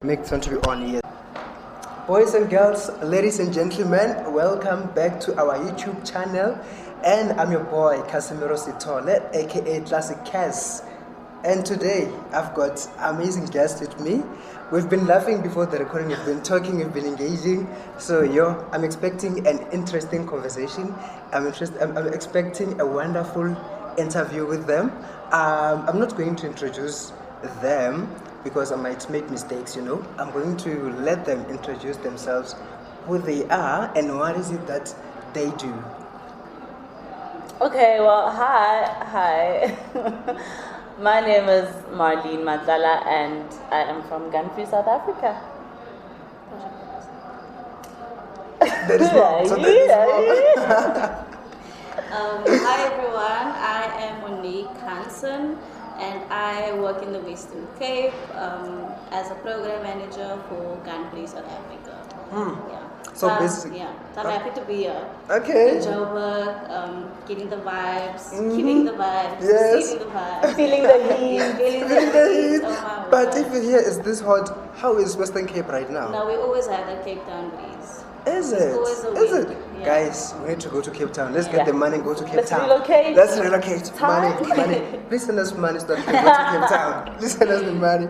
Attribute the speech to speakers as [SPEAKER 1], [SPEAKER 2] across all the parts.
[SPEAKER 1] Make fun to be on here. Boys and girls, ladies and gentlemen, welcome back to our YouTube channel. And I'm your boy, Casimiro, aka Classic Cas. And today, I've got amazing guests with me. We've been laughing before the recording, we've been talking, we've been engaging. So, I'm expecting an interesting conversation. I'm expecting a wonderful interview with them. I'm not going to introduce them because I might make mistakes, I'm going to let them introduce themselves, who they are, and what is it that they do.
[SPEAKER 2] Okay, well, hi. My name is Marlene Monique, and I am from Gun-Free South Africa.
[SPEAKER 1] That is wrong. So that is wrong.
[SPEAKER 3] Hi everyone, I am Monique Hansen and I work in the Western Cape as a program manager for Gun-Free South Africa. Yeah.
[SPEAKER 1] So basically,
[SPEAKER 3] I'm happy to be here.
[SPEAKER 1] Okay.
[SPEAKER 3] In Joburg, getting the vibes, keeping the vibes,
[SPEAKER 1] Yes.
[SPEAKER 3] receiving the vibes,
[SPEAKER 2] Feeling the heat.
[SPEAKER 3] feeling
[SPEAKER 1] Feeling the heat.
[SPEAKER 3] Oh my
[SPEAKER 1] But
[SPEAKER 3] God.
[SPEAKER 1] if it here is this hot, how is Western Cape right now?
[SPEAKER 3] No, we always have that Cape Town breeze.
[SPEAKER 1] Is
[SPEAKER 3] It's
[SPEAKER 1] it?
[SPEAKER 3] always a
[SPEAKER 1] Is
[SPEAKER 3] wind.
[SPEAKER 1] it?
[SPEAKER 3] Yeah.
[SPEAKER 1] Guys, we need to go to Cape Town. Let's get
[SPEAKER 2] Yeah.
[SPEAKER 1] the money and go to Cape
[SPEAKER 2] Let's
[SPEAKER 1] Town.
[SPEAKER 2] relocate.
[SPEAKER 1] Let's relocate.
[SPEAKER 2] Time.
[SPEAKER 1] Money. Please send us money so that we can go to Cape Town. Please send us the money.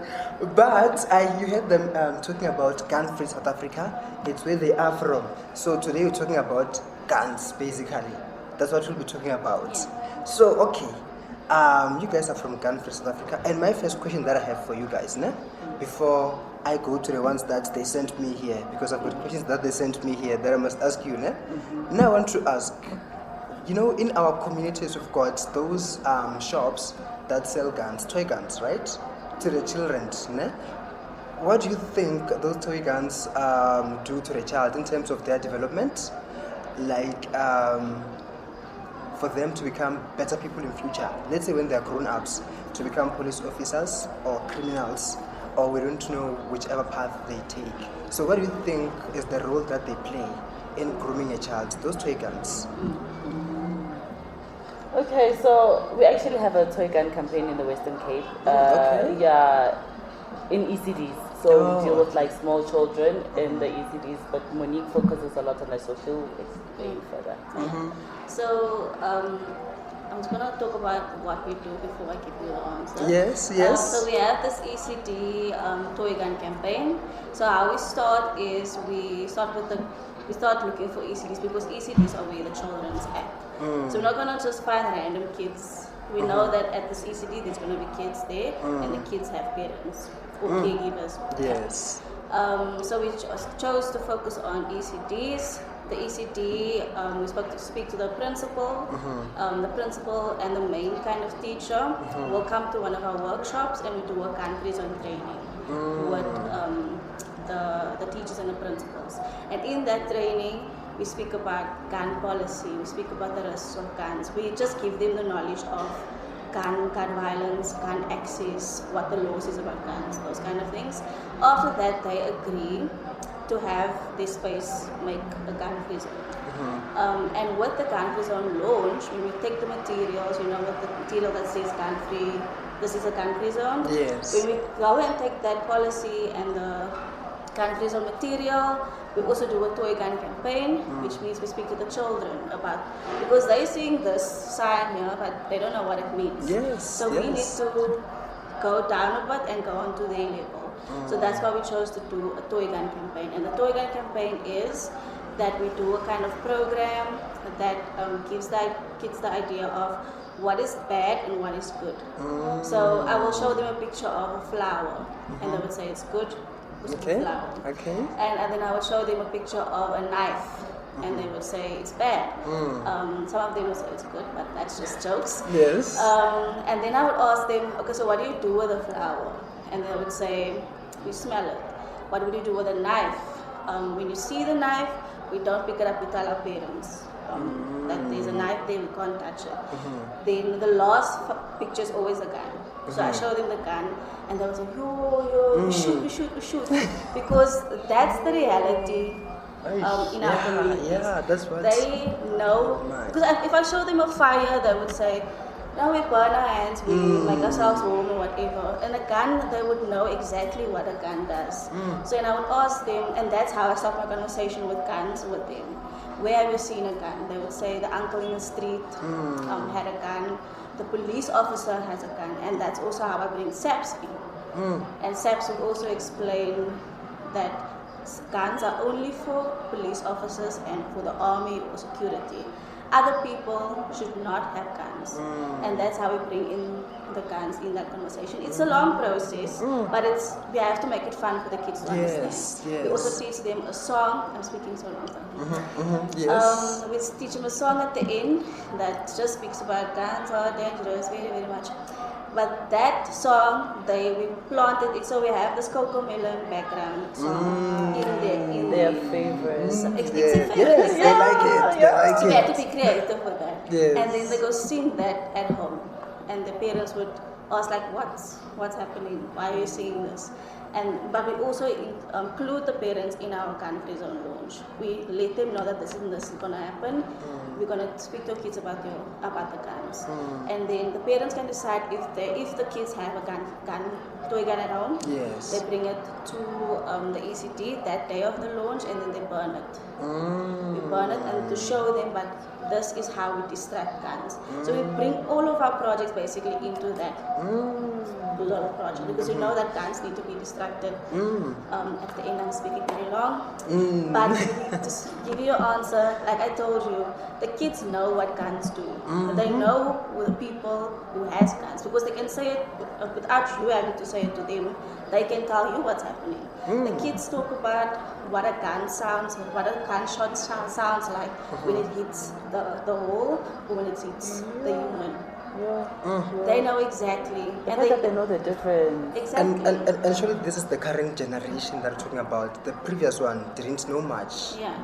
[SPEAKER 1] But you heard them talking about Gun-Free South Africa. It's where they are from. So today we're talking about guns, basically. That's what we'll be talking about.
[SPEAKER 3] Yeah.
[SPEAKER 1] So, okay. You guys are from Gun-Free South Africa. And my first question that I have for you guys, before I go to the ones that they sent me here, because I've got questions that they sent me here that I must ask you. Now I want to ask, in our communities we've got those shops that sell guns, toy guns, right? To the children. What do you think those toy guns do to the child in terms of their development? Like, for them to become better people in future. Let's say when they're grown-ups, to become police officers or criminals, or we don't know whichever path they take. So what do you think is the role that they play in grooming a child, those toy guns?
[SPEAKER 2] Okay, so we actually have a toy gun campaign in the Western Cape.
[SPEAKER 1] Okay.
[SPEAKER 2] Yeah, in ECDs. So we deal with
[SPEAKER 1] okay.
[SPEAKER 2] like small children in the ECDs, but Monique focuses a lot on that, so she'll explain further.
[SPEAKER 3] So, I'm just going to talk about what we do before I give you the answer.
[SPEAKER 1] Yes.
[SPEAKER 3] So we have this ECD toy gun campaign. So how we start is we start looking for ECDs because ECDs are where the children's at. So we're not going to just find random kids. We know that at this ECD there's going to be kids there and the kids have parents or caregivers.
[SPEAKER 1] Yes.
[SPEAKER 3] So we chose to focus on ECDs. The ECD, we speak to the principal. The principal and the main kind of teacher will come to one of our workshops and we do a country zone training with the teachers and the principals. And in that training, we speak about gun policy, we speak about the risks of guns. We just give them the knowledge of gun violence, gun access, what the laws is about guns, those kind of things. After that, they agree to have this space make a gun-free zone. And with the gun-free zone launch, when we take the materials, with the material that says gun-free, this is a gun-free zone.
[SPEAKER 1] Yes.
[SPEAKER 3] When we go and take that policy and the gun-free zone material, we also do a toy gun campaign, which means we speak to the children about, because they're seeing this sign here, but they don't know what it means.
[SPEAKER 1] Yes.
[SPEAKER 3] So we need to go down a bit and go on to their level. So that's why we chose to do a toy gun campaign. And the toy gun campaign is that we do a kind of program that gives the kids the idea of what is bad and what is good. So I will show them a picture of a flower and they would say it's good because of the flower.
[SPEAKER 1] Okay.
[SPEAKER 3] And then I would show them a picture of a knife and they would say it's bad. Some of them would say it's good, but that's just jokes.
[SPEAKER 1] Yes.
[SPEAKER 3] And then I would ask them, okay, so what do you do with a flower? And they would say, we smell it. What would you do with a knife? When you see the knife, we don't pick it up, we tell our parents that there's a knife there, we can't touch it. Then the last picture is always a gun. So I show them the gun and they would say, we shoot. Because that's the reality in our communities.
[SPEAKER 1] Yeah, that's what
[SPEAKER 3] they know. Because if I show them a fire, they would say, Now we burn our hands, we make ourselves warm or whatever. And a gun, they would know exactly what a gun does. So and I would ask them, and that's how I start my conversation with guns with them. Where have you seen a gun? They would say the uncle in the street had a gun. The police officer has a gun, and that's also how I bring SAPs in. And SAPs would also explain that guns are only for police officers and for the army or security. Other people should not have guns, and that's how we bring in the guns in that conversation. It's a long process, but we have to make it fun for the kids to understand. We also teach them a song. I'm speaking so long.
[SPEAKER 1] Yes.
[SPEAKER 3] We teach them a song at the end that just speaks about guns are dangerous, very, very much. But that song, we planted it, so we have this Coco Melon background song in
[SPEAKER 2] their favorites.
[SPEAKER 3] It's their favorite.
[SPEAKER 1] Yes, they like it. They like
[SPEAKER 3] So we
[SPEAKER 1] it.
[SPEAKER 3] have to be creative with that.
[SPEAKER 1] Yes.
[SPEAKER 3] And then they go sing that at home. And the parents would ask like, what's happening? Why are you singing this? But we also include the parents in our country zone launch. We let them know that this is going to happen. We're going to speak to kids about the guns. And then the parents can decide if the kids have a toy gun at home.
[SPEAKER 1] Yes.
[SPEAKER 3] They bring it to the ECD that day of the launch, and then they burn it. We burn it and to show them, but this is how we distract guns. So we bring all of our projects basically into that little project, because we know that guns need to be distracted. At the end, I'm speaking very long, but to give you an answer, like I told you, the kids know what guns do. They know the people who has guns, because they can say it without you having to say it to them. They can tell you what's happening. The kids talk about what a gun sounds, what a gunshot sounds like when it hits the wall or when it hits the human. They know exactly.
[SPEAKER 2] And they know the difference.
[SPEAKER 3] Exactly.
[SPEAKER 1] And surely this is the current generation that we're talking about. The previous one didn't know much.
[SPEAKER 3] Yeah.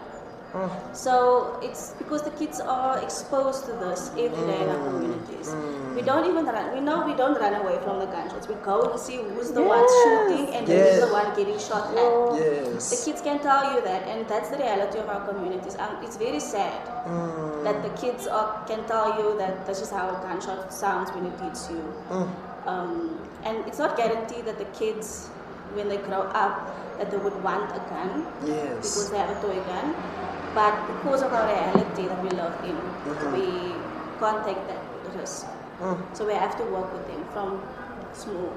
[SPEAKER 3] So it's because the kids are exposed to this every day in our communities. We don't even run. We know we don't run away from the gunshots. We go and see who's the one shooting and who's the one getting shot at.
[SPEAKER 1] Yes.
[SPEAKER 3] The kids can tell you that, and that's the reality of our communities. It's very sad that the kids can tell you that this is how a gunshot sounds when it hits you. And it's not guaranteed that the kids, when they grow up, that they would want a gun because they have a toy gun. But because of our reality that we live in, we can't take that risk. So we have to work with them from small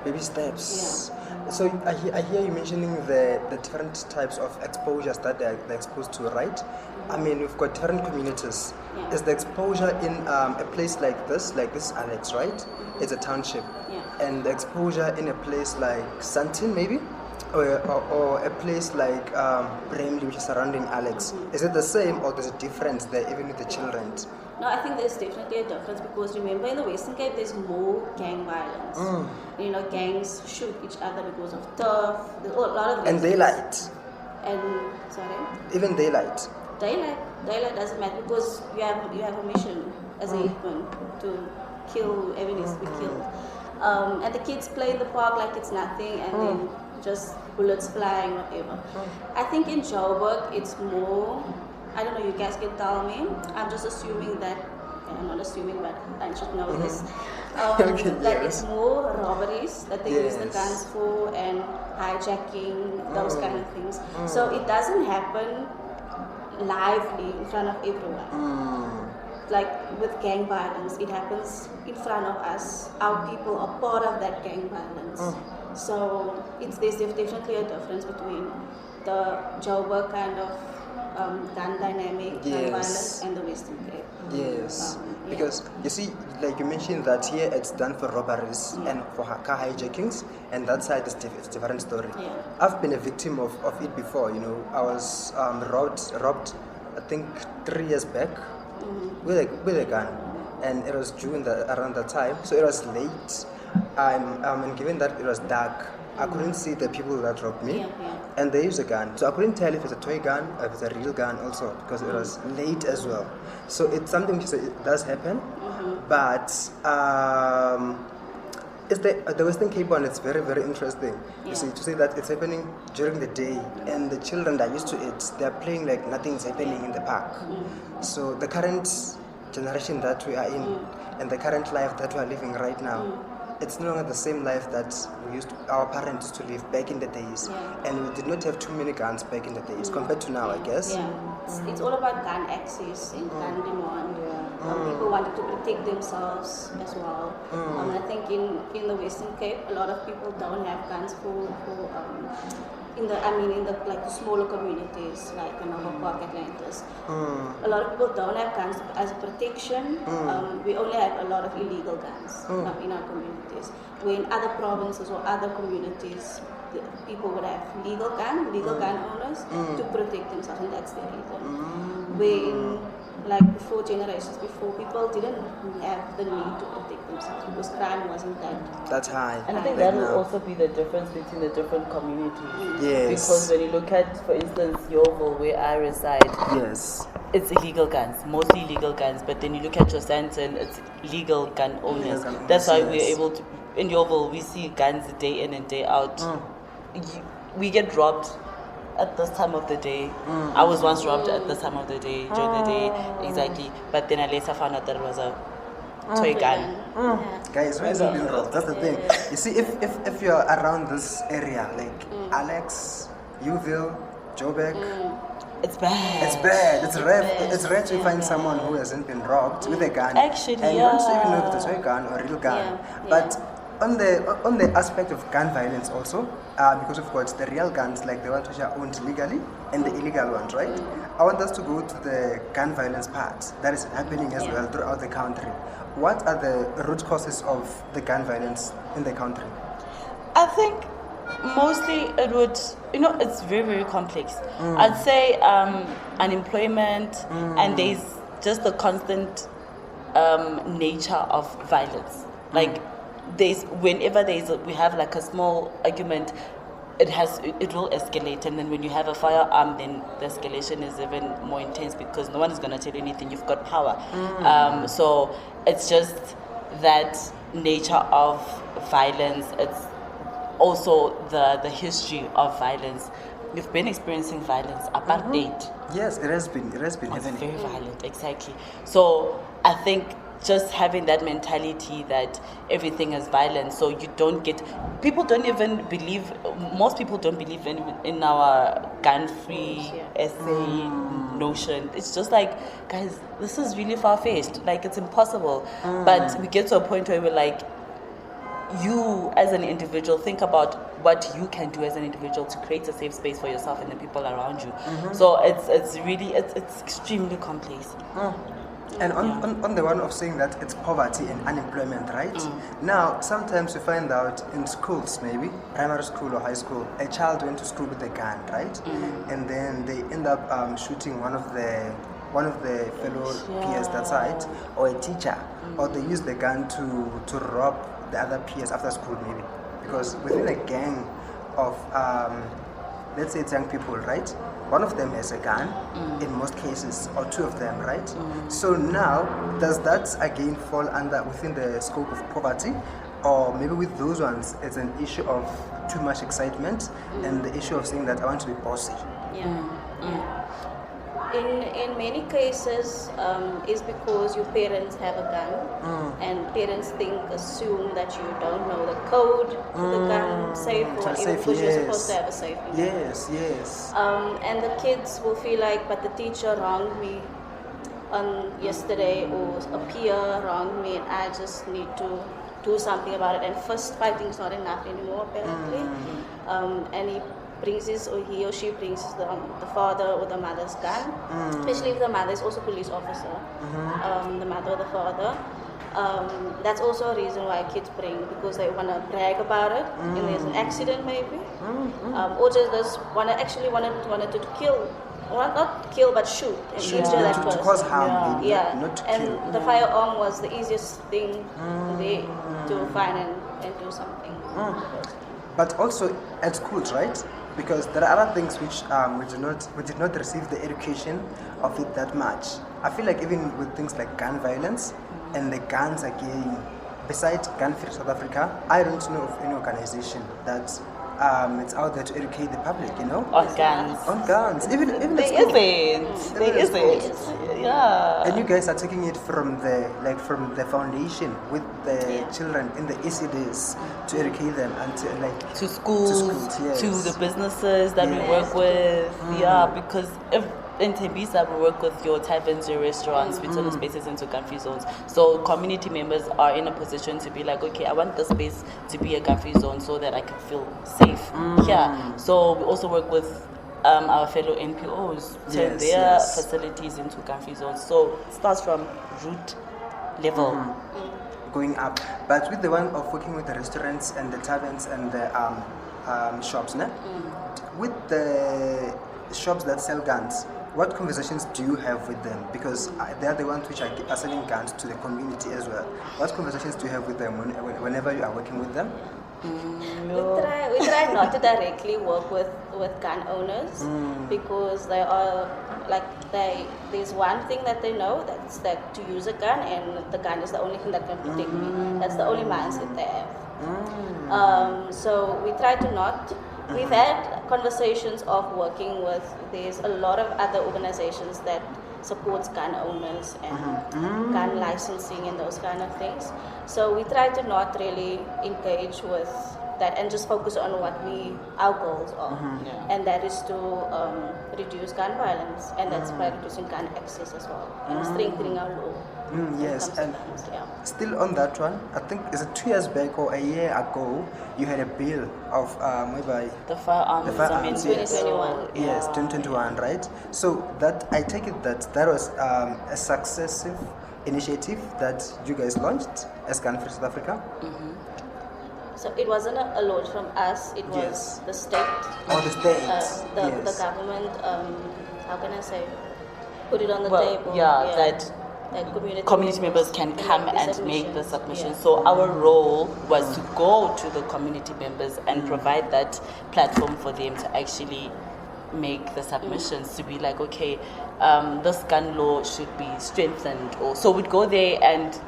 [SPEAKER 1] baby steps.
[SPEAKER 3] Yeah.
[SPEAKER 1] So I hear you mentioning the different types of exposures that they're exposed to, right? I mean, we've got different communities.
[SPEAKER 3] Yeah.
[SPEAKER 1] Is the exposure in a place like this Alex, right? It's a township.
[SPEAKER 3] Yeah.
[SPEAKER 1] And the exposure in a place like Santin, maybe? Or a place like Bramley, which is surrounding Alex. Is it the same, or there's a difference there, even with the children?
[SPEAKER 3] No, I think there's definitely a difference, because remember in the Western Cape there's more gang violence. You know, gangs shoot each other because of turf. There's a lot of
[SPEAKER 1] And
[SPEAKER 3] reasons.
[SPEAKER 1] daylight.
[SPEAKER 3] And sorry.
[SPEAKER 1] Even daylight.
[SPEAKER 3] Daylight doesn't matter, because you have a mission as a hitman to kill whoever needs to be killed. And the kids play in the park like it's nothing, and then just bullets flying, whatever. I think in Joburg it's more, I don't know, you guys can tell me. I'm just assuming that, I'm not assuming, but I should know this. That it's more robberies that they use the guns for, and hijacking, those kind of things. So it doesn't happen lively in front of everyone. Like with gang violence, it happens in front of us. Our people are part of that gang violence. So there's definitely a difference between the Joburg kind of gun dynamic, gun violence, and the Western Cape.
[SPEAKER 1] Yes, because you see, like you mentioned that here it's done for robberies and for car hijackings, and that side is it's a different story.
[SPEAKER 3] Yeah.
[SPEAKER 1] I've been a victim of it before. You know, I was robbed, I think 3 years back with a gun, and it was June around that time, so it was late. And given that it was dark, I couldn't see the people that robbed me, and they used a gun, so I couldn't tell if it's a toy gun or if it's a real gun also, because it was late as well. So it's something which it does happen, but it's the Western Cape one. It's very, very interesting. You see, to see that it's happening during the day, and the children are used to it. They're playing like nothing's happening in the park. So the current generation that we are in, and the current life that we are living right now, it's no longer the same life that our parents used to live back in the days.
[SPEAKER 3] Yeah.
[SPEAKER 1] And we did not have too many guns back in the days compared to now, I guess.
[SPEAKER 3] Yeah, it's all about gun access and gun demand. People wanted to protect themselves as well. I think in the Western Cape, a lot of people don't have guns in the like the smaller communities like Nova Park, Atlantis. A lot of people don't have guns as a protection. We only have a lot of illegal guns in our communities. Where in other provinces or other communities, the people would have legal gun owners to protect themselves, and that's the reason. Where in like before, generations before, people didn't have the need to protect themselves because crime wasn't
[SPEAKER 1] that's high.
[SPEAKER 2] And I think that will also be the difference between the different communities.
[SPEAKER 1] Yes.
[SPEAKER 2] Because when you look at, for instance, Yeovil, where I reside,
[SPEAKER 1] Yes.
[SPEAKER 2] it's illegal guns, mostly illegal guns. But then you look at Josanton, it's legal gun owners. That's why we're able to, in Yeovil, we see guns day in and day out. We get robbed at this time of the day. I was once robbed at this time of the day, during the day, exactly. But then I later found out that it was a toy gun.
[SPEAKER 1] Guys, who hasn't been robbed? That's the thing. You see, if you're around this area, like Alex, Uville, Joburg,
[SPEAKER 2] it's bad.
[SPEAKER 1] it's bad. It's rare to find someone who hasn't been robbed with a gun.
[SPEAKER 2] Actually,
[SPEAKER 1] and you don't even know if it's a toy gun or a real gun. But on the aspect of gun violence also, because of course the real guns, like the ones which are owned legally and the illegal ones, right? I want us to go to the gun violence part that is happening as well throughout the country. What are the root causes of the gun violence in the country?
[SPEAKER 2] I think mostly it would, it's very, very complex. I'd say unemployment, and there's just the constant nature of violence. Like, whenever we have like a small argument, it will escalate, and then when you have a firearm, then the escalation is even more intense because no one is going to tell you anything. You've got power. So it's just that nature of violence. It's also the history of violence. We've been experiencing violence. Apartheid.
[SPEAKER 1] Yes, it has been
[SPEAKER 2] It's
[SPEAKER 1] happening.
[SPEAKER 2] very violent, exactly. So I think just having that mentality that everything is violent, so people don't even believe, most people don't believe in our gun-free SA notion. It's just like, guys, this is really far-fetched, like it's impossible. But we get to a point where we're like, you as an individual, think about what you can do as an individual to create a safe space for yourself and the people around you. So it's really extremely complex.
[SPEAKER 1] And on the one of saying that it's poverty and unemployment, right? Now, sometimes you find out in schools, maybe primary school or high school, a child went to school with a gun, right? And then they end up shooting one of the fellow peers that side, or a teacher, or they use the gun to rob the other peers after school, maybe, because within a gang of let's say it's young people, right? One of them has a gun in most cases, or two of them, right? So now, does that again fall within the scope of poverty? Or maybe with those ones, it's an issue of too much excitement and the issue of saying that I want to be bossy?
[SPEAKER 3] In many cases, is because your parents have a gun, and parents assume that you don't know the code to the gun safe or whatever, because you're supposed to have a safe.
[SPEAKER 1] Yes.
[SPEAKER 3] And the kids will feel like, but the teacher wronged me on yesterday, or a peer wronged me, and I just need to do something about it. And fist fighting is not enough anymore, apparently. And he or she brings the father or the mother's gun, especially if the mother is also a police officer, the mother or the father. That's also a reason why kids bring, because they want to brag about it, and there's an accident maybe, or just wanted to kill, or not kill but shoot and injure that person.
[SPEAKER 1] To cause harm, not to
[SPEAKER 3] and
[SPEAKER 1] kill.
[SPEAKER 3] the firearm was the easiest thing to find and do something.
[SPEAKER 1] But also at schools, right? Because there are other things which we did not receive the education of it that much. I feel like even with things like gun violence and the guns again, besides Gun Free South Africa, I don't know of any organization that it's out there to educate the public, you know?
[SPEAKER 2] On guns.
[SPEAKER 1] On guns. Even
[SPEAKER 2] There
[SPEAKER 1] at school.
[SPEAKER 2] isn't. There
[SPEAKER 1] Even at
[SPEAKER 2] isn't. Yeah.
[SPEAKER 1] And you guys are taking it from the foundation with the children in the ECDs to educate them and
[SPEAKER 2] To schools,
[SPEAKER 1] yes.
[SPEAKER 2] to the businesses that we
[SPEAKER 1] Yes.
[SPEAKER 2] work with. Yeah, because if in Tembisa we work with your taverns, your restaurants, we turn the spaces into gun-free zones. So community members are in a position to be like, okay, I want the space to be a gun-free zone so that I can feel safe here. So we also work with our fellow NPOs, turn
[SPEAKER 1] Yes,
[SPEAKER 2] their
[SPEAKER 1] yes.
[SPEAKER 2] facilities into gun-free zones. So it starts from root level.
[SPEAKER 1] going up. But with the one of working with the restaurants and the taverns and the shops, né? With the shops that sell guns, what conversations do you have with them? Because they are the ones which are selling guns to the community as well. What conversations do you have with them whenever you are working with them?
[SPEAKER 3] We try not to directly work with gun owners because they are there's one thing that they know, that's that to use a gun, and the gun is the only thing that can protect me. That's the only mindset they have. So we try to not. We've had conversations of working with, there's a lot of other organizations that supports gun owners and gun licensing and those kind of things. So we try to not really engage with that and just focus on what our goals are. And that is to reduce gun violence, and that's by reducing gun access as well and strengthening our law.
[SPEAKER 1] Yes, and still on that one, I think it's 2 years back or a year ago, you had a bill of
[SPEAKER 2] The firearms
[SPEAKER 1] yes.
[SPEAKER 3] 2021.
[SPEAKER 1] Yes, 2021, right? So that I take it that was a successive initiative that you guys launched as Gun Free South Africa.
[SPEAKER 3] So it wasn't a launch from us, it was the state.
[SPEAKER 1] Oh, the state.
[SPEAKER 3] The government, how can I say, put it on the table.
[SPEAKER 2] That community members can come and make the submission. So our role was to go to the community members and provide that platform for them to actually make the submissions, to be like, okay, this gun law should be strengthened. Or so we'd go there and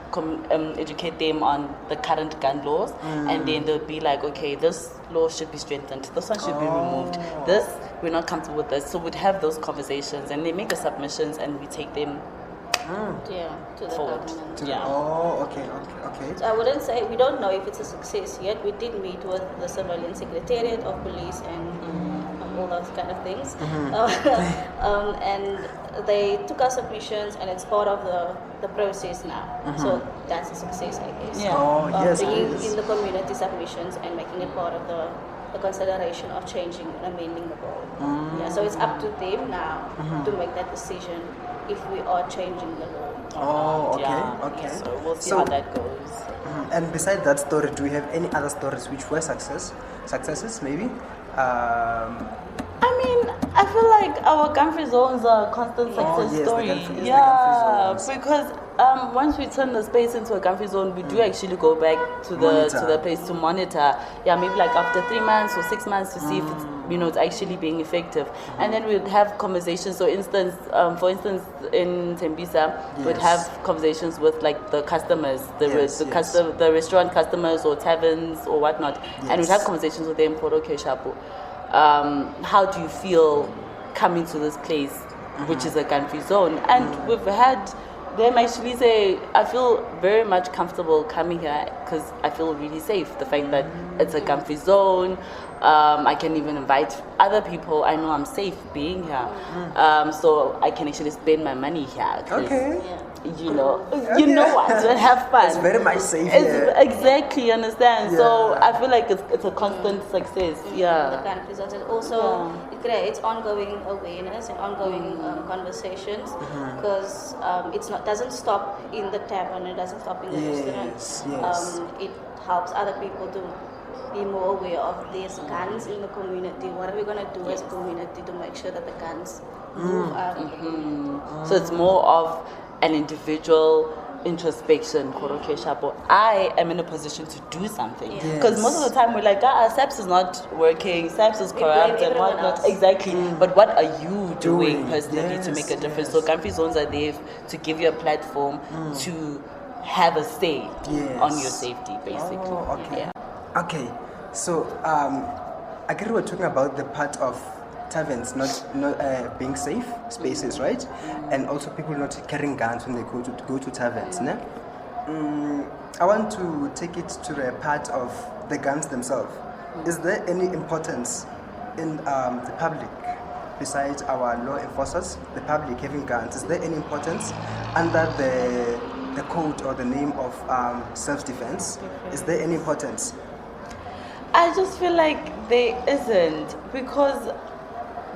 [SPEAKER 2] educate them on the current gun laws, and then they'll be like, okay, this law should be strengthened, this one should be removed, this, we're not comfortable with this. So we'd have those conversations and they make the submissions and we take them
[SPEAKER 3] to the
[SPEAKER 2] forward.
[SPEAKER 3] government.
[SPEAKER 1] Okay.
[SPEAKER 3] So I wouldn't say, we don't know if it's a success yet. We did meet with the Civilian Secretariat of Police and all those kind of things. And they took our submissions and it's part of the process now. So that's a success, I guess. Bringing in the community submissions and making it part of the consideration of changing and amending the law. So it's up to them now to make that decision if we are changing the law.
[SPEAKER 1] Okay.
[SPEAKER 2] So we'll see how that goes.
[SPEAKER 1] And beside that story, do we have any other stories which were successes maybe?
[SPEAKER 2] I mean, I feel like our gun-free zones are a constant success story. Because once we turn the space into a gun-free zone, we do actually go back to the place to monitor. Maybe like after 3 months or 6 months to see if it's it's actually being effective. And then we'd have conversations. So for instance, in Tembisa, we'd have conversations with like the customers, the restaurant customers or taverns or whatnot, and we'd have conversations with them for okay, Shapo. How do you feel coming to this place, which is a gun-free zone? And we've had them actually say, I feel very much comfortable coming here because I feel really safe. The fact that it's a gun-free zone, I can even invite other people. I know I'm safe being here, so I can actually spend my money here. You know what, and have fun.
[SPEAKER 1] It's very much safe here.
[SPEAKER 2] Exactly, understand? So I feel like it's a constant success.
[SPEAKER 3] The gun-free zones, and also it creates ongoing awareness and ongoing conversations, because it doesn't stop in the tavern, it doesn't stop in the restaurant. It helps other people to be more aware of these guns in the community. What are we going to do as a community to make sure that the guns move out of the community?
[SPEAKER 2] So it's more of an individual introspection. I am in a position to do something, because most of the time we're like, SAPS is not working, SAPS is corrupt and whatnot. Exactly. But what are you doing personally to make a difference? So gun-free zones are there to give you a platform to have a say on your safety, basically.
[SPEAKER 1] Okay, so I guess we're talking about the part of taverns not being safe spaces, right? And also people not carrying guns when they go to taverns. Ne? I want to take it to the part of the guns themselves. Is there any importance in the public, besides our law enforcers, the public having guns? Is there any importance under the code or the name of self-defense? Is there any importance?
[SPEAKER 2] I just feel like there isn't, because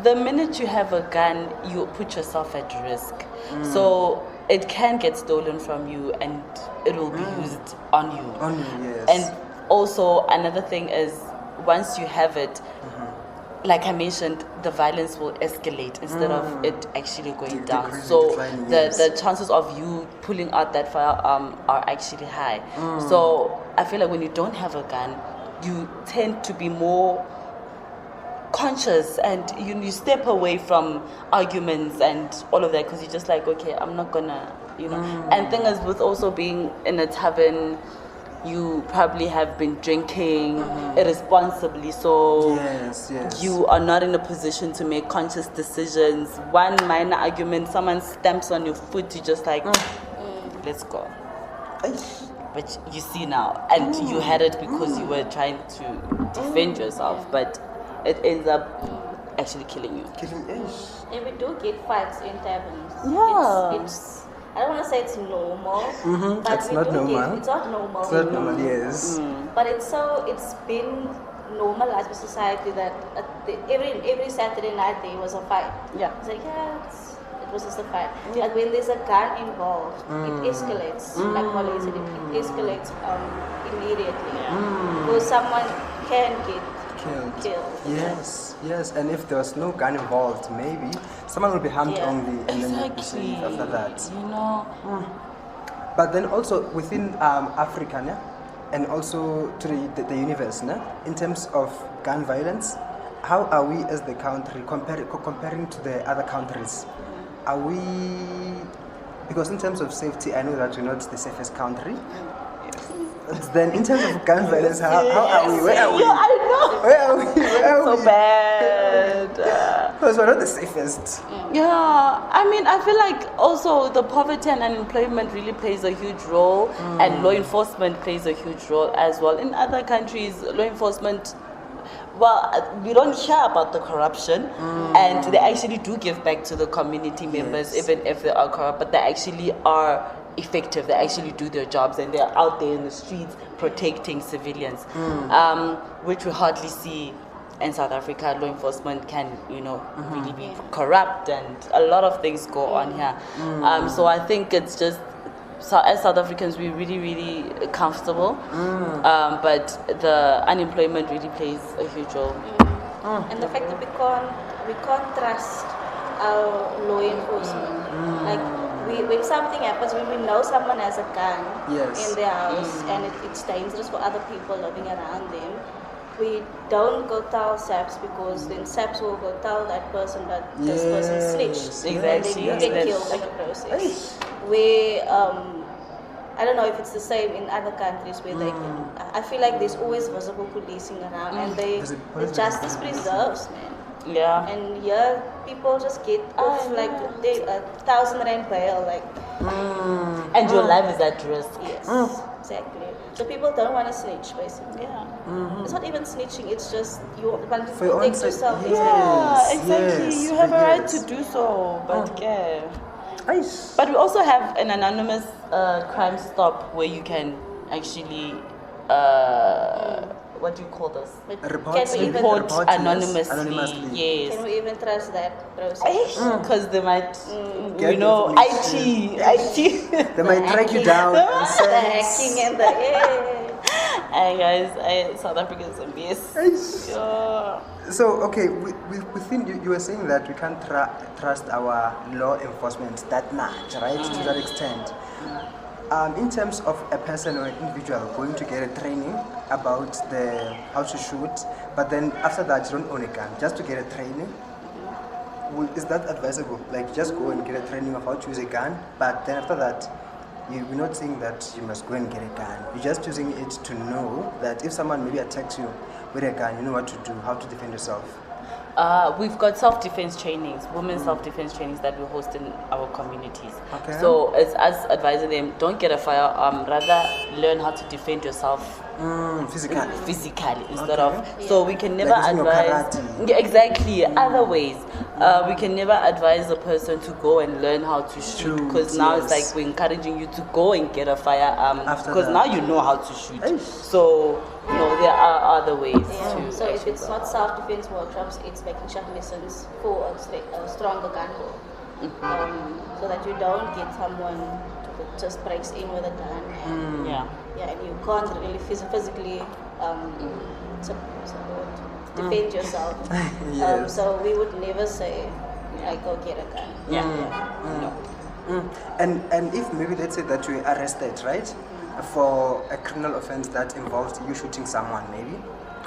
[SPEAKER 2] the minute you have a gun, you put yourself at risk. So it can get stolen from you and it will be used on you.
[SPEAKER 1] On you, yes.
[SPEAKER 2] And also another thing is, once you have it, like I mentioned, the violence will escalate instead of it actually going down. So the chances of you pulling out that firearm are actually high. So I feel like when you don't have a gun, you tend to be more conscious and you step away from arguments and all of that, because you're just like, okay, I'm not gonna, And thing is, with also being in a tavern, you probably have been drinking irresponsibly, so
[SPEAKER 1] yes.
[SPEAKER 2] you are not in a position to make conscious decisions. One minor argument, someone stamps on your foot, you're just like, let's go. But you see now, and you had it because you were trying to defend yourself, but it ends up actually killing you.
[SPEAKER 3] And we do get fights in taverns.
[SPEAKER 2] Yeah.
[SPEAKER 3] It's I don't want to say it's normal, but
[SPEAKER 1] it's not normal.
[SPEAKER 3] It's not normal.
[SPEAKER 1] It's not normal, yes.
[SPEAKER 3] But it's been normalized by society that every Saturday night there was a fight.
[SPEAKER 2] Yeah.
[SPEAKER 3] It's like, it was just a fight. But when there's a gun involved, it escalates. Like Marlene said, it escalates immediately. Because someone can get killed.
[SPEAKER 1] Yes, and if there was no gun involved, maybe someone will be harmed only, and then you'll be safe after that. But then also within Africa, ne? And also to the universe, ne? In terms of gun violence, how are we as the country comparing to the other countries? Are we, because in terms of safety, I know that we're not the safest country. Then in terms of gun violence, how are we? Where are we?
[SPEAKER 2] I know.
[SPEAKER 1] Where are we?
[SPEAKER 2] So bad.
[SPEAKER 1] Because we're not the safest.
[SPEAKER 2] Yeah, I mean, I feel like also the poverty and unemployment really plays a huge role, and law enforcement plays a huge role as well. In other countries, law enforcement, well, we don't hear about the corruption, and they actually do give back to the community members, even if they are corrupt, but they actually are effective. They actually do their jobs, and they're out there in the streets protecting civilians, which we hardly see in South Africa. Law enforcement can, really be corrupt, and a lot of things go on here. So I think it's just, so as South Africans, we're really, really comfortable, but the unemployment really plays a huge role.
[SPEAKER 3] And the fact that we can't trust our law enforcement. Like, when something happens, when we know someone has a gun in their house and it's dangerous for other people living around them, we don't go tell SAPS, because then SAPS will go tell that person that this person snitched.
[SPEAKER 2] Exactly.
[SPEAKER 3] And then you get killed in the process. I don't know if it's the same in other countries where they can. I feel like there's always visible policing around, and the justice preserves, man.
[SPEAKER 2] Yeah.
[SPEAKER 3] And here people just get off like they 1,000 rand bail, like.
[SPEAKER 2] And your life is at risk.
[SPEAKER 3] Yes, exactly. So people don't want to snitch, basically. Yeah. It's not even snitching. It's just you want to protect yourself.
[SPEAKER 2] Yeah, exactly. You have a right to do so, but But we also have an anonymous crime stop where you can actually, what do you call this? Report anonymously. Yes.
[SPEAKER 3] Can we even trust that process?
[SPEAKER 2] Because they might, IT.
[SPEAKER 1] They might track you down.
[SPEAKER 3] The hacking and the
[SPEAKER 2] Hey guys, South Africa is a mess.
[SPEAKER 1] So, okay, within you were saying that we can't trust our law enforcement that much, right? To that extent. In terms of a person or an individual going to get a training about how to shoot, but then after that you don't own a gun, just to get a training, is that advisable? Like, just go and get a training of how to use a gun, but then after that, we're not saying that you must go and get a gun. You're just using it to know that if someone maybe attacks you with a gun, you know what to do, how to defend yourself?
[SPEAKER 2] We've got self-defense trainings, women's self-defense trainings that we host in our communities.
[SPEAKER 1] Okay.
[SPEAKER 2] So it's us advising them, don't get a firearm, rather learn how to defend yourself physically instead of. So we can never
[SPEAKER 1] Like using your
[SPEAKER 2] advise.
[SPEAKER 1] karate.
[SPEAKER 2] Yeah, exactly. Other ways, we can never advise a person to go and learn how to shoot, because now it's
[SPEAKER 1] yes.
[SPEAKER 2] like we're encouraging you to go and get a firearm
[SPEAKER 1] After
[SPEAKER 2] because
[SPEAKER 1] that.
[SPEAKER 2] now you know how to shoot.
[SPEAKER 1] Eish.
[SPEAKER 2] So there are other ways to.
[SPEAKER 3] So if
[SPEAKER 2] actually
[SPEAKER 3] it's
[SPEAKER 2] go.
[SPEAKER 3] not self-defense workshops, it's making sure lessons for a stronger gun law. So that you don't get someone that just breaks in with a gun. And, and you can't really physically support, defend yourself.
[SPEAKER 1] Yes.
[SPEAKER 3] So we would never say, like, go get a gun.
[SPEAKER 2] No.
[SPEAKER 1] And if maybe let's say that you are arrested, right, for a criminal offense that involves you shooting someone, maybe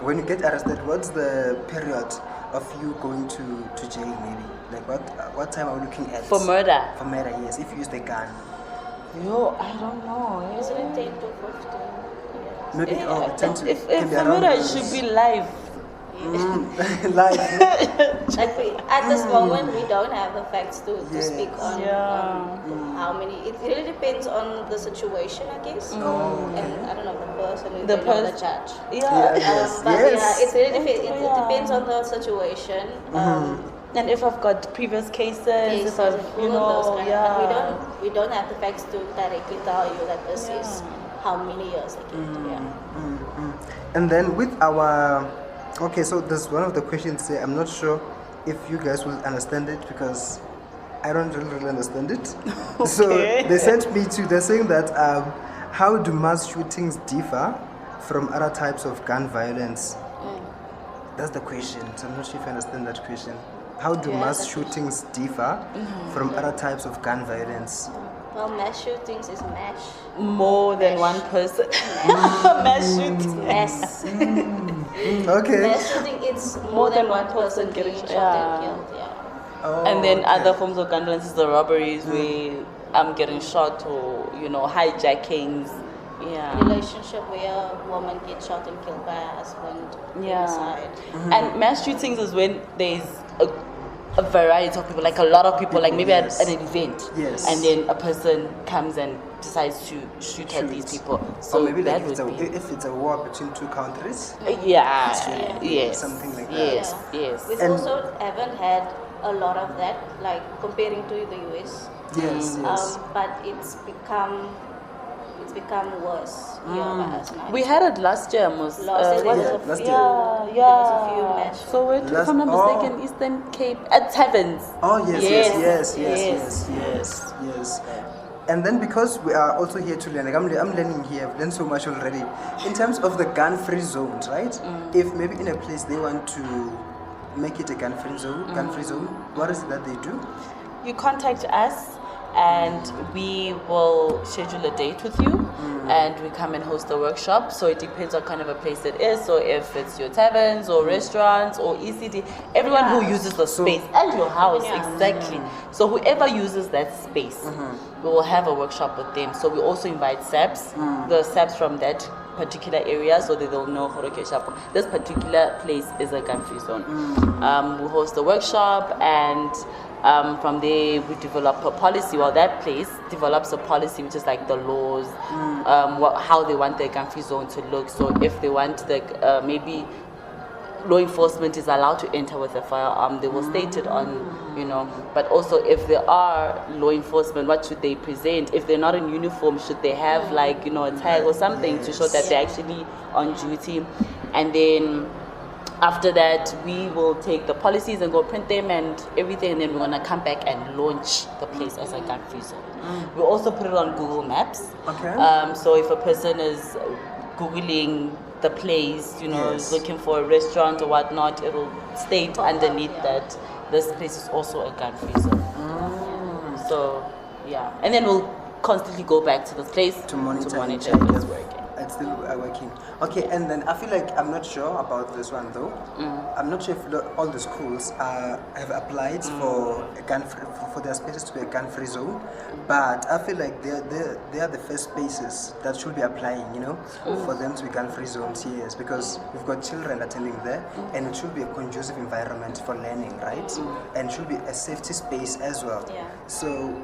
[SPEAKER 1] when you get arrested, what's the period of you going to jail? Maybe like what time are we looking at?
[SPEAKER 2] For murder.
[SPEAKER 1] For murder, yes. If you use the gun.
[SPEAKER 2] Yo, I don't know.
[SPEAKER 3] Isn't it 10 to 15?
[SPEAKER 1] Maybe
[SPEAKER 2] If
[SPEAKER 1] can be
[SPEAKER 2] for
[SPEAKER 1] around
[SPEAKER 2] murder, it
[SPEAKER 1] those.
[SPEAKER 2] should be live.
[SPEAKER 1] Like
[SPEAKER 3] Like at this moment, we don't have the facts to
[SPEAKER 1] Yes.
[SPEAKER 3] speak on how many. It really depends on the situation, I guess. And I don't know the person, and the judge.
[SPEAKER 1] yes,
[SPEAKER 3] But
[SPEAKER 1] yes.
[SPEAKER 3] it's really it depends on the situation.
[SPEAKER 2] And if I've got previous cases, if
[SPEAKER 3] Cases
[SPEAKER 2] I've,
[SPEAKER 3] and all of those kind of- but we don't have the facts to directly tell you that this is how many years they get.
[SPEAKER 1] And then with our, okay, so there's one of the questions here. I'm not sure if you guys will understand it because I don't really understand it. So they sent me to, they're saying that how do mass shootings differ from other types of gun violence? That's the question. So I'm not sure if I understand that question. How do mass shootings differ from other types of gun violence?
[SPEAKER 3] Well, mass shootings is mass.
[SPEAKER 2] more than one person. Mass shooting.
[SPEAKER 3] Mass.
[SPEAKER 1] Okay.
[SPEAKER 3] Mass shooting, it's more than one person getting shot and killed.
[SPEAKER 1] Oh,
[SPEAKER 2] And then
[SPEAKER 1] okay.
[SPEAKER 2] other forms of gun violence is the robberies where I'm getting shot or, hijackings. Yeah.
[SPEAKER 3] Relationship where a woman gets shot and killed by her husband. Inside.
[SPEAKER 2] And mass shootings is when there's a variety of people, like a lot of people, like maybe
[SPEAKER 1] Yes.
[SPEAKER 2] at an event.
[SPEAKER 1] Yes.
[SPEAKER 2] And then a person comes and decides to shoot at these people. So
[SPEAKER 1] or maybe like
[SPEAKER 2] that would be.
[SPEAKER 1] if it's a war between two countries.
[SPEAKER 2] Yeah.
[SPEAKER 1] Yes. Something like that.
[SPEAKER 2] Yes.
[SPEAKER 3] We also haven't had a lot of that, like comparing to the US.
[SPEAKER 1] Yes.
[SPEAKER 3] But it's become worse here by us now.
[SPEAKER 2] We had it last year, almost.
[SPEAKER 3] Last year, there
[SPEAKER 1] last
[SPEAKER 3] was
[SPEAKER 1] year.
[SPEAKER 3] there was a few mass.
[SPEAKER 2] So if I'm not mistaken, Eastern Cape at Taverns.
[SPEAKER 1] Oh yes.
[SPEAKER 2] Yes.
[SPEAKER 1] And then because we are also here to learn, like I'm learning here, I've learned so much already. In terms of the gun-free zones, right? If maybe in a place they want to make it a gun-free zone, what is it that they do?
[SPEAKER 2] You contact us and we will schedule a date with you and we come and host a workshop. So it depends what kind of a place it is. So if it's your taverns or restaurants or ECD, everyone who uses the space and your house, exactly. So whoever uses that space, we will have a workshop with them. So we also invite SAPs, the SAPs from that particular area, so they'll know this particular place is a gun-free zone. We host a workshop and from there we develop a policy. Well, that place develops a policy which is like the laws, how they want their gun-free zone to look. So if they want the maybe law enforcement is allowed to enter with a firearm, they will state it on, but also if there are law enforcement, what should they present? If they're not in uniform, should they have a tag or something to show that they're actually on duty? And then after that, we will take the policies and go print them and everything, and then we're gonna come back and launch the place as a gun-free zone. We also put it on Google Maps.
[SPEAKER 1] Okay.
[SPEAKER 2] So if a person is Googling the place, looking for a restaurant or whatnot, it will state underneath that this place is also a gun-free zone. So, and then we'll constantly go back to this place
[SPEAKER 1] to monitor
[SPEAKER 2] if it's working.
[SPEAKER 1] it's still working. Okay, and then I feel like I'm not sure about this one though. I'm not sure if all the schools have applied for a for their spaces to be a gun-free zone, but I feel like they are the first spaces that should be applying, for them to be gun-free zones. Yes, because we've got children attending there, and it should be a conducive environment for learning, right? And it should be a safety space as well.
[SPEAKER 3] Yeah.
[SPEAKER 1] So,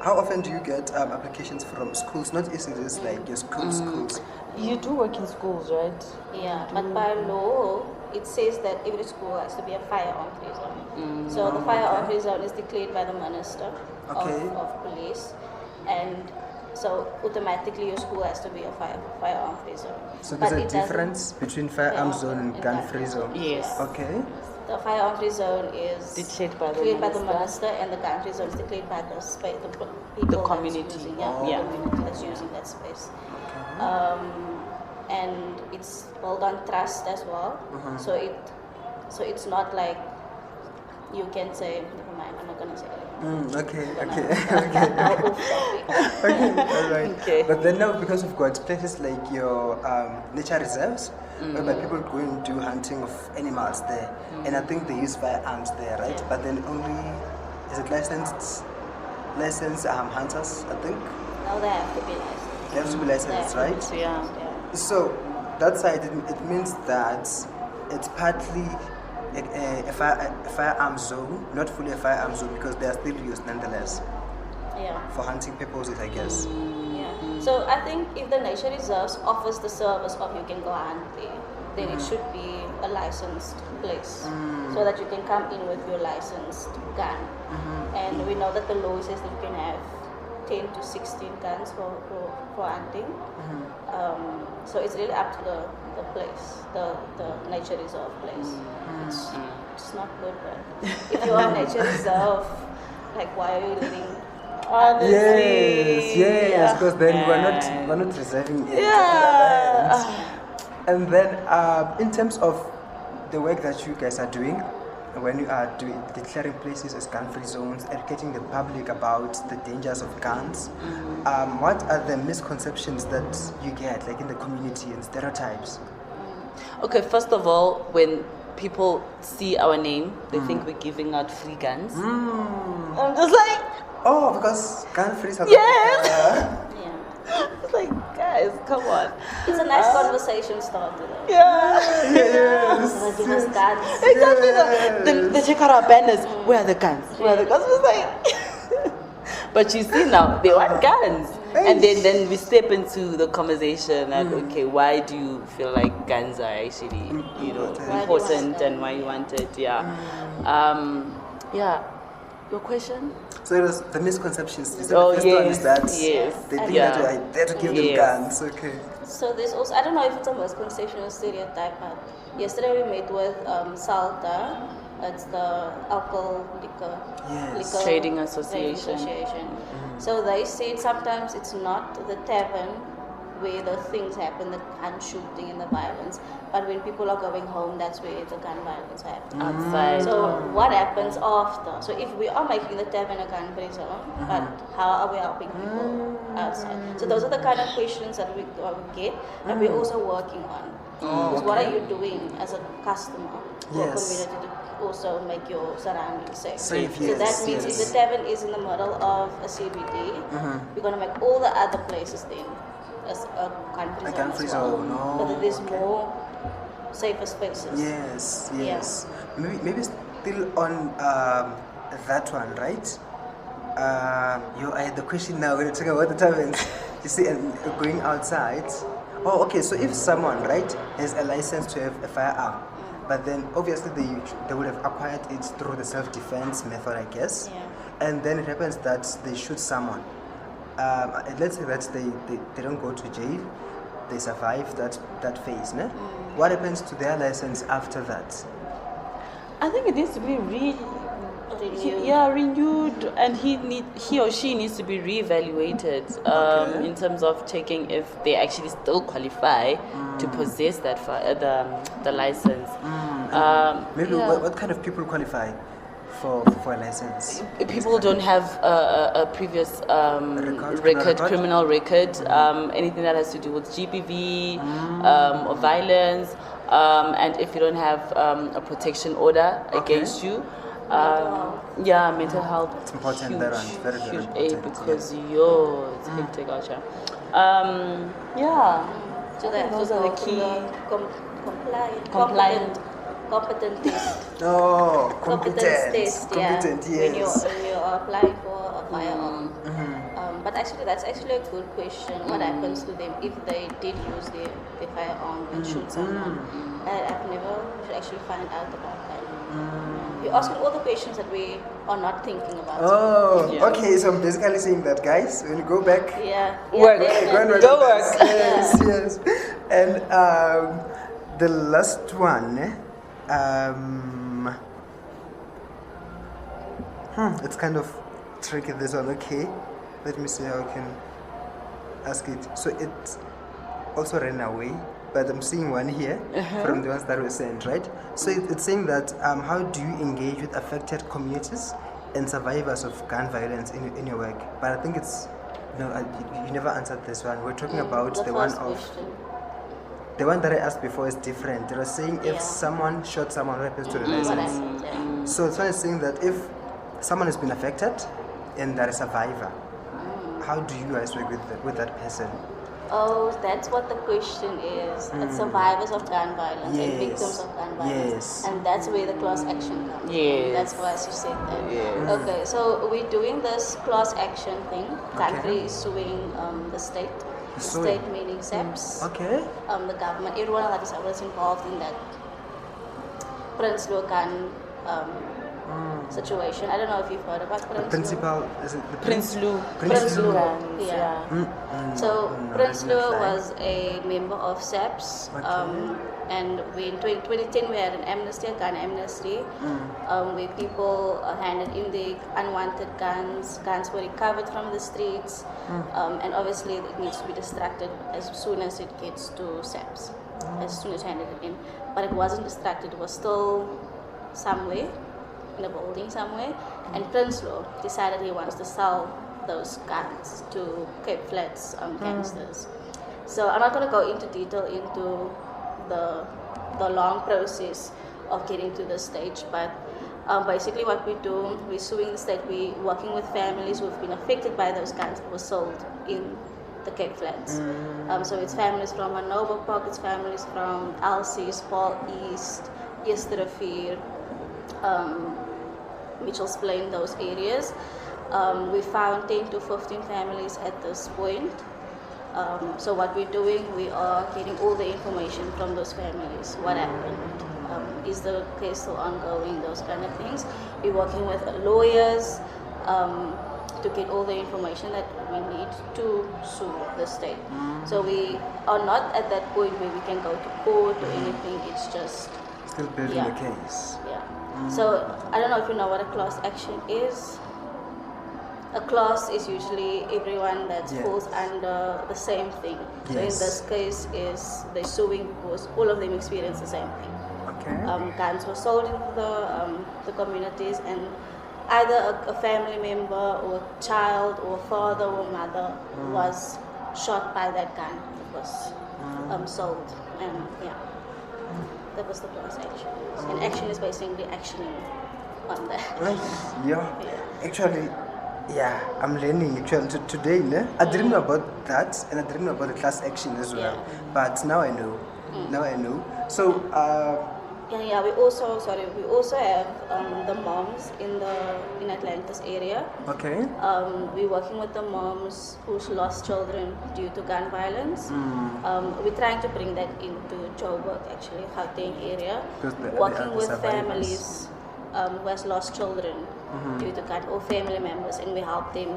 [SPEAKER 1] how often do you get applications from schools? Not ECDs like your schools.
[SPEAKER 2] You do work in schools, right?
[SPEAKER 3] Yeah, but by law, it says that every school has to be a firearm-free zone. So the firearm-free zone is declared by the Minister of Police, and so automatically your school has to be a firearm-free zone.
[SPEAKER 1] So there's a difference between firearm zone and gun-free zone?
[SPEAKER 2] Yes.
[SPEAKER 1] Okay.
[SPEAKER 3] The firearm-free zone is
[SPEAKER 2] declared by
[SPEAKER 3] the minister, and the gun-free zone is declared by the space, the
[SPEAKER 2] community.
[SPEAKER 3] The community that's using that space. And it's built on trust as well. So it's not like you can say, never mind, I'm not gonna say it.
[SPEAKER 1] Okay. All right.
[SPEAKER 2] Okay.
[SPEAKER 1] But then now, because we've got places like your nature reserves, whereby people go and do hunting of animals there, and I think they use firearms there, right? But then only, is it licensed hunters, I think?
[SPEAKER 3] No, they have to be licensed.
[SPEAKER 1] They have to be licensed, right?
[SPEAKER 2] Yeah.
[SPEAKER 1] So that side, it means that it's partly a firearm zone, not fully a firearm zone, because they are still used nonetheless.
[SPEAKER 3] Yeah.
[SPEAKER 1] For hunting purposes, I guess.
[SPEAKER 3] Yeah. So I think if the nature reserves offers the service of you can go hunt there, then it should be a licensed place, so that you can come in with your licensed gun. And we know that the law says that you can have 10 to 16 guns for hunting. So it's really up to the place, the nature reserve place. It's not good, but if you are nature reserve, like why are you living?
[SPEAKER 2] Honestly,
[SPEAKER 1] yes, because then we're not reserving it. And then in terms of the work that you guys are doing, when you are declaring places as gun-free zones, educating the public about the dangers of guns, what are the misconceptions that you get, like in the community, and stereotypes?
[SPEAKER 2] Okay, first of all, when people see our name, they think we're giving out free guns. I'm just like,
[SPEAKER 1] oh, because gun-free South
[SPEAKER 2] yes.
[SPEAKER 1] Africa.
[SPEAKER 2] It's like, guys, come on.
[SPEAKER 3] It's a nice conversation starter though.
[SPEAKER 1] Yes.
[SPEAKER 3] Give us guns.
[SPEAKER 2] Exactly. They check out our banners. Where are the guns? Where are the guns? It's like, but you see now, they want guns. And then we step into the conversation and okay, why do you feel like guns are actually, important and why you want it? Your question?
[SPEAKER 1] So it was the misconceptions. The first one is that they think that I dare to give them guns. Okay.
[SPEAKER 3] So there's also, I don't know if it's a misconception or stereotype, but yesterday we met with SALTA. It's the alcohol liquor
[SPEAKER 2] trading association.
[SPEAKER 3] So they said sometimes it's not the tavern where the things happen, the gun shooting and the violence, but when people are going home, that's where the gun violence happens.
[SPEAKER 2] Outside.
[SPEAKER 3] So what happens after? So if we are making the tavern a gun-free zone, but how are we helping people outside? So those are the kind of questions that we get, and we're also working on. Because what are you doing as a customer for a community to also make your surroundings safe? So that means if the tavern is in the middle of a CBD, we're going to make all the other places then as a gun-free zone. But that there's more safer spaces.
[SPEAKER 1] Yes. Maybe still on that one, right? I had the question now. We're talking about the taverns. You see, and going outside. Oh, okay. So if someone, right, has a license to have a firearm, but then obviously they would have acquired it through the self-defense method, I guess. And then it happens that they shoot someone. Let's say that they don't go to jail, they survive that phase. Ne? What happens to their license after that?
[SPEAKER 2] I think it needs to be renewed, and he or she needs to be reevaluated in terms of checking if they actually still qualify to possess that the license.
[SPEAKER 1] Maybe what kind of people qualify? for a license?
[SPEAKER 2] People don't have a previous criminal record, anything that has to do with GBV or violence, and if you don't have a protection order against you, mental health.
[SPEAKER 1] It's important.
[SPEAKER 2] Huge,
[SPEAKER 1] That one, very, very
[SPEAKER 2] huge
[SPEAKER 1] important.
[SPEAKER 2] aid because it's hectic out here.
[SPEAKER 3] So that
[SPEAKER 2] those are the key.
[SPEAKER 3] Competent test.
[SPEAKER 1] Oh,
[SPEAKER 3] Competence test,
[SPEAKER 1] competent,
[SPEAKER 3] When
[SPEAKER 1] yes.
[SPEAKER 3] you are applying for a firearm. But actually, that's actually a good question. What happens to them if they did use their firearm and shoot someone? I've never actually find out about that. You're asking all the questions that we are not thinking about.
[SPEAKER 1] Oh, okay. So I'm basically saying that, guys, when you go back,
[SPEAKER 2] Work.
[SPEAKER 3] definitely.
[SPEAKER 2] Go work.
[SPEAKER 1] Yes. And the last one, it's kind of tricky, this one. Okay, let me see how I can ask it. So it also ran away, but I'm seeing one here from the ones that were sent, right? So it's saying that how do you engage with affected communities and survivors of gun violence in your work? But I think it's you never answered this one. We're talking about the one
[SPEAKER 3] first
[SPEAKER 1] of
[SPEAKER 3] question.
[SPEAKER 1] the one that I asked before is different. They were saying if someone shot someone, what happens to the
[SPEAKER 3] What
[SPEAKER 1] license?
[SPEAKER 3] happens, yeah.
[SPEAKER 1] So this one is saying that if someone has been affected and they're a survivor, how do you guys work with that person?
[SPEAKER 3] Oh, that's what the question is. It's survivors of gun violence and victims of gun violence.
[SPEAKER 1] Yes.
[SPEAKER 3] And that's where the class action comes.
[SPEAKER 2] Yes.
[SPEAKER 3] That's why you said that. Okay, so we're doing this class action thing. Country is suing the state. The
[SPEAKER 1] Suing.
[SPEAKER 3] state meaning SAPS.
[SPEAKER 1] Okay.
[SPEAKER 3] The government, everyone that is involved in that Prince Logan situation. I don't know if you've heard about
[SPEAKER 1] The
[SPEAKER 3] Prince
[SPEAKER 1] principal is it the
[SPEAKER 2] Prince Lou.
[SPEAKER 1] Prince Lou.
[SPEAKER 3] Yeah. So
[SPEAKER 1] no,
[SPEAKER 3] Prince
[SPEAKER 1] that's
[SPEAKER 3] Lou
[SPEAKER 1] not
[SPEAKER 3] was a member of SAPS, and in 2010 we had an amnesty, a gun amnesty, where people handed in the unwanted guns. Guns were recovered from the streets, and obviously it needs to be distracted as soon as it gets to SAPS, as soon as you handed it in. But it wasn't distracted; it was still somewhere in a building somewhere, and Prince Lou decided he wants to sell those guns to Cape Flats gangsters. So I'm not going to go into detail into the long process of getting to this stage, but basically what we do, we're suing the state, we're working with families who've been affected by those guns that were sold in the Cape Flats. So it's families from Manobo Park, it's families from Elsie's, Paul East, East Rivier, Mitchell's Plain, those areas. We found 10 to 15 families at this point. So what we're doing, we are getting all the information from those families. What happened? Is the case still ongoing? Those kind of things. We're working with lawyers to get all the information that we need to sue the state. So we are not at that point where we can go to court or anything. It's just
[SPEAKER 1] Still building the case.
[SPEAKER 3] yeah. So I don't know if you know what a class action is. A class is usually everyone that falls under the same thing. So in this case, is they're suing because all of them experience the same thing.
[SPEAKER 1] Okay.
[SPEAKER 3] Guns were sold into the communities, and either a family member or a child or father or mother was shot by that gun that was sold, and that was the class action. And action is basically actioning on that.
[SPEAKER 1] Actually, I'm learning actually today. I didn't know about that, and I didn't know about the class action as well. But now I know. Now I know. So.
[SPEAKER 3] We also have the moms in Atlantis area.
[SPEAKER 1] Okay.
[SPEAKER 3] We're working with the moms who's lost children due to gun violence. We're trying to bring that into Joburg, actually, Gauteng area. Working with families who has lost children due to gun, or family members, and we help them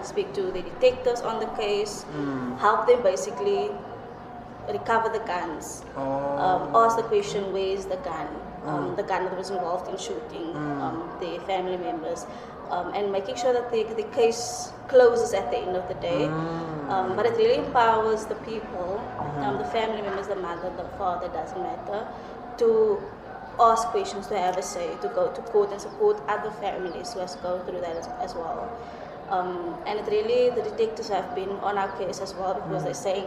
[SPEAKER 3] speak to the detectives on the case, help them basically recover the guns, ask the question, where is the gun, the gun that was involved in shooting the family members, and making sure that the case closes at the end of the day. But it really empowers the people, the family members, the mother, the father, doesn't matter, to ask questions, to have a say, to go to court and support other families who has gone through that as well. And it really, the detectives have been on our case as well, because they're saying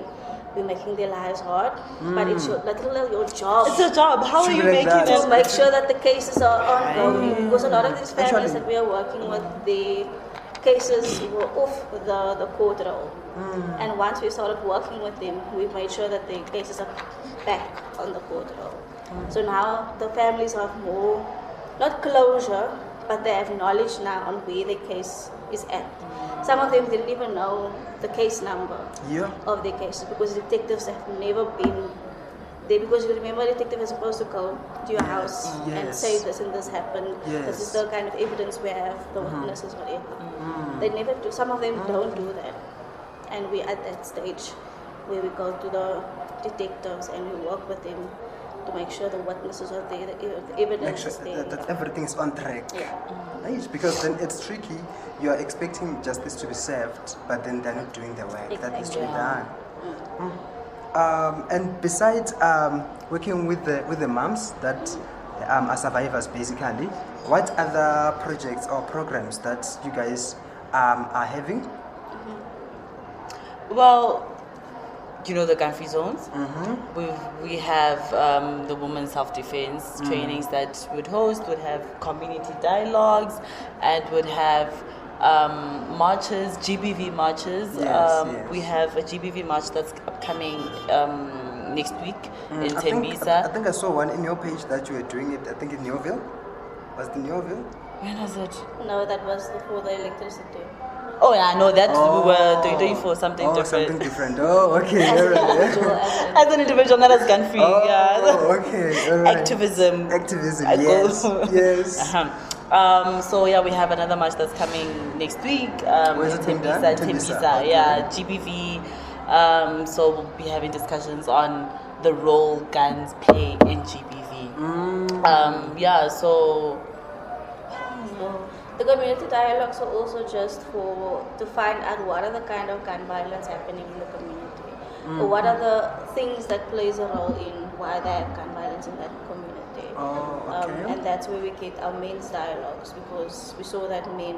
[SPEAKER 3] we're making their lives hard, but it's literally your job.
[SPEAKER 2] It's a job. How are you
[SPEAKER 1] Like
[SPEAKER 2] making
[SPEAKER 1] that.
[SPEAKER 2] them?
[SPEAKER 3] To make sure that the cases are ongoing, because a lot of these families that we are working with, the cases were off the court roll. And once we started working with them, we made sure that the cases are back on the court roll. So now the families have more, not closure, but they have knowledge now on where the case is at. Some of them didn't even know the case number of their cases, because detectives have never been there. Because you remember, a detective is supposed to go to your house and say this and this happened. This is the kind of evidence we have, the witnesses, whatever. They never do. Some of them don't do that, and we're at that stage where we go to the detectives and we work with them to make sure the witnesses are there, the evidence is there.
[SPEAKER 1] That everything is on track. Nice, because then it's tricky. You are expecting justice to be served, but then they're not doing the work that needs to be done. And besides working with the moms that are survivors, basically, what other projects or programs that you guys are having?
[SPEAKER 2] Well, you know, the gun-free zones. We have the women's self-defense trainings that would have community dialogues, and would have marches, GBV marches. We have a GBV march that's upcoming next week in Tembisa.
[SPEAKER 1] I think I saw one in your page that you were doing it, I think in Neuville. Was it in Neuville?
[SPEAKER 2] When was it?
[SPEAKER 3] No, that was for the electricity.
[SPEAKER 2] Oh yeah, no, that we were doing for something different.
[SPEAKER 1] Something different. Oh, okay. All right.
[SPEAKER 2] As an individual, not as gun-free.
[SPEAKER 1] Okay. All right.
[SPEAKER 2] Activism.
[SPEAKER 1] Yes.
[SPEAKER 2] So yeah, we have another march that's coming next week.
[SPEAKER 1] Where's it being done?
[SPEAKER 2] Tembisa, yeah, GBV. So we'll be having discussions on the role guns play in GBV. So
[SPEAKER 3] the community dialogues are also just to find out what are the kind of gun violence happening in the community, or what are the things that plays a role in why they have gun violence in that community. And that's where we get our men's dialogues, because we saw that men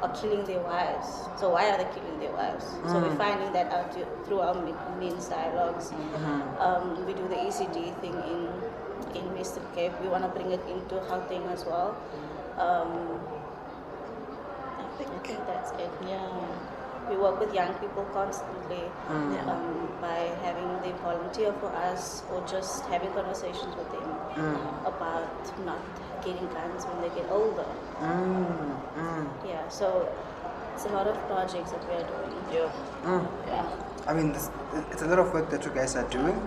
[SPEAKER 3] are killing their wives. So why are they killing their wives? So we're finding that out through our men's dialogues. We do the ECD thing in Western Cape. We want to bring it into Gauteng as well. I think that's it. We work with young people constantly by having them volunteer for us, or just having conversations with them about not getting guns when they get older. So it's a lot of projects that we are doing.
[SPEAKER 1] I mean, it's a lot of work that you guys are doing,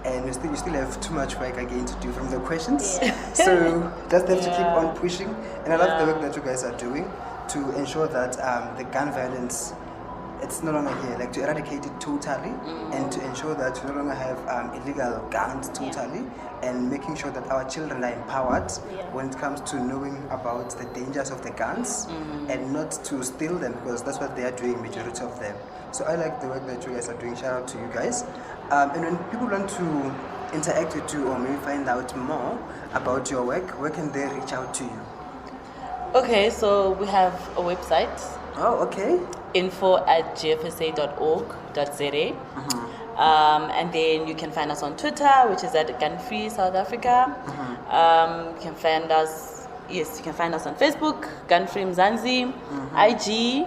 [SPEAKER 1] and you still have too much work again to do from the questions. So just have to keep on pushing. And I love the work that you guys are doing to ensure that the gun violence, it's no longer here, like to eradicate it totally, and to ensure that we no longer have illegal guns totally, and making sure that our children are empowered when it comes to knowing about the dangers of the guns, and not to steal them, because that's what they are doing, majority of them. So I like the work that you guys are doing. Shout out to you guys. And when people want to interact with you, or maybe find out more about your work, where can they reach out to you?
[SPEAKER 2] Okay, so we have a website.
[SPEAKER 1] Oh, okay.
[SPEAKER 2] info@gfsa.org.za. And then you can find us on Twitter, which is at Gunfree South Africa. You can find us, you can find us on Facebook, Gunfree Mzansi, IG,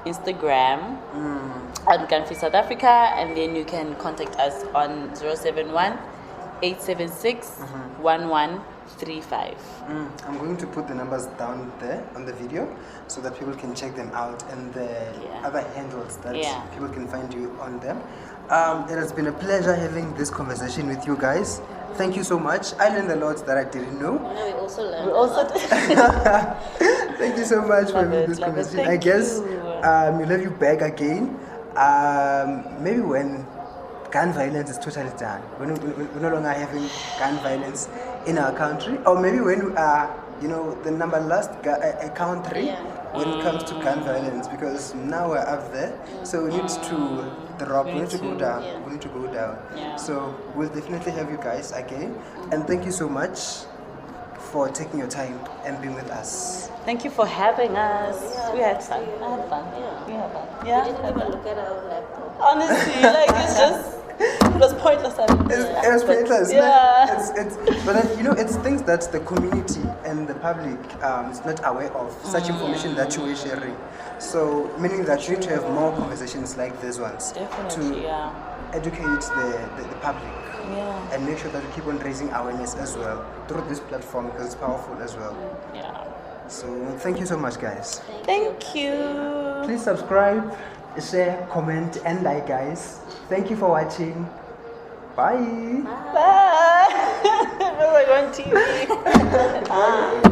[SPEAKER 2] Instagram, on Gunfree South Africa, and then you can contact us on 071-876-1135.
[SPEAKER 1] I'm going to put the numbers down there on the video so that people can check them out, and the other handles that people can find you on them. It has been a pleasure having this conversation with you guys. Thank you so much. I learned a lot that I didn't know.
[SPEAKER 3] We also learned.
[SPEAKER 1] Thank you so much for having this conversation. I guess we'll have you back again. Maybe when gun violence is totally done, we're no longer having gun violence in our country, or maybe when we are, the number last country when it comes to gun violence, because now we're up there, so we need to drop, we need to go down,
[SPEAKER 2] Yeah.
[SPEAKER 1] So we'll definitely have you guys again, and thank you so much. for taking your time and being with us.
[SPEAKER 2] Thank you for having us. We had fun. I had fun.
[SPEAKER 3] Yeah.
[SPEAKER 2] We had fun.
[SPEAKER 3] We
[SPEAKER 2] Yeah.
[SPEAKER 3] didn't even look at our laptop.
[SPEAKER 2] Honestly, like it's just it was pointless.
[SPEAKER 1] It was pointless.
[SPEAKER 2] Yeah.
[SPEAKER 1] But then, you know, it's things that the community and the public is not aware of, such information that you are sharing. So, meaning that you need to have more conversations like these ones
[SPEAKER 2] Definitely,
[SPEAKER 1] to
[SPEAKER 2] yeah.
[SPEAKER 1] educate the public.
[SPEAKER 2] Yeah.
[SPEAKER 1] And make sure that we keep on raising awareness as well through this platform because it's powerful as well.
[SPEAKER 2] Yeah.
[SPEAKER 1] So, thank you so much, guys.
[SPEAKER 2] Thank you.
[SPEAKER 1] Please subscribe, share, comment, and like, guys. Thank you for watching. Bye.
[SPEAKER 2] Bye. It was like on TV.